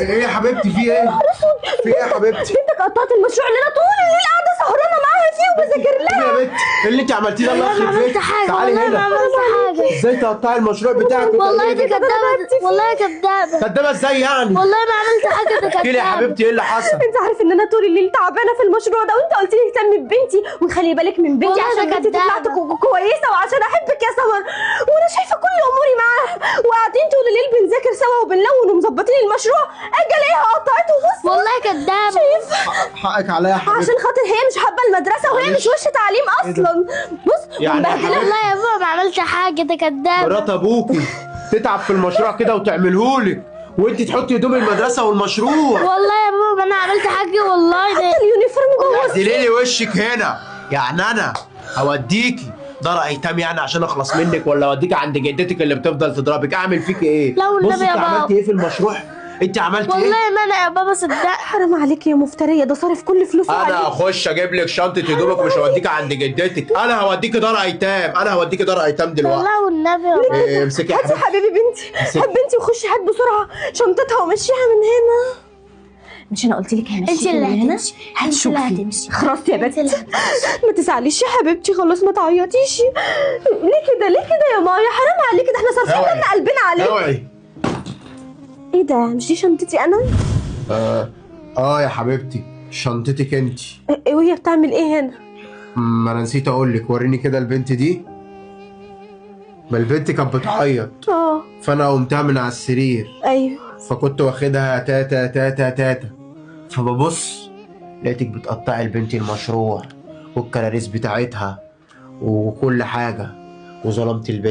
ايه يا حبيبتي في ايه؟ في ايه يا حبيبتي؟ انت قطعت المشروع اللي انا طول الليل قاعده سهرانه معاها فيه وبذاكر لها. يا بنت اللي انت عملتيه ده الله والله ما يخرب عملت بيتك. حاجة، تعالي والله ما هنا. عملت حاجة. ازاي تقطعي المشروع بتاعك؟ والله دي كدابة، والله كدابة، كدابه ازاي يعني؟ والله ما عملت حاجة، دي احكي لي يا كدابة. حبيبتي ايه اللي حصل؟ انت عارف ان انا طول الليل تعبانه في المشروع ده، وانت قلت لي اهتمي ببنتي وخلي بالك من بنتي والله عشان ده بنتي تطلع كدابة. كويسه وعشان احبك يا سمر، وانا شايفه كل اموري معاها وقاعدين طول الليل بنذاكر سوا وبنلون ومظبطين المشروع، اجي الاقيها قطعته. بص والله كدابة. شايف؟ حقك عليا يا حبيبتي. عشان خاطر هي مش حابه المدرسه وهي مش وش تعليم اصلا. بص يعني ومبهدله. والله يا بابا ما عملت حاجة، دي كدابة. مرات ابوكي تتعب في المشروع كده وتعملهولك وانت تحطي هدوم المدرسه والمشروع. والله يا بابا ما انا عملت حاجة، والله ده اليونيفورم جوه. اعدلي لي وشك هنا، يعني انا هوديكي دار ايتام يعني عشان اخلص منك، ولا اوديكي عند جدتك اللي بتفضل تضربك؟ اعمل فيكي ايه؟ لا والنبي بصي يا انت بابا. عملتي ايه في المشروع؟ انت عملتي ايه؟ والله ما انا يا بابا صدق. حرام عليك يا مفتريه، ده صارف كل فلوسه انا عليك. اخش اجيب لك شنطه هدومك، مش هوديك عند جدتك، انا هوديكي دار ايتام، انا هوديكي دار ايتام دلوقتي. والله والنبي يا بابا. إيه، امسكي يا هات يا حبيبتي. حبيبي بنتي، امسكي. هات بنتي وخشي هات بسرعه شنطتها ومشيها من هنا. مش انا قلت لك همشيكي انت اللي من هنا؟ هتمشي، انت اللي هتشوفي. هتمشي. خلاص يا انت بنت اللي هتمشي. ما تزعليش يا حبيبتي، خلاص ما تعيطيش. ليه كده ليه كده يا مايا؟ حرام عليكي، ده احنا صارفين اوعي. دم قلبنا عليك. اوعي. ايه ده؟ مش دي شنطتي انا؟ يا حبيبتي شنطتك انت. إيه وهي بتعمل ايه هنا؟ ما انا نسيت اقول لك، وريني كده البنت دي. ما البنت كانت بتعيط، فانا قمتها من على السرير، ايوه. فكنت واخدها تاتا تاتا تاتا، فببص لقيتك بتقطعي البنت المشروع والكراريس بتاعتها وكل حاجه، وظلمت البنت.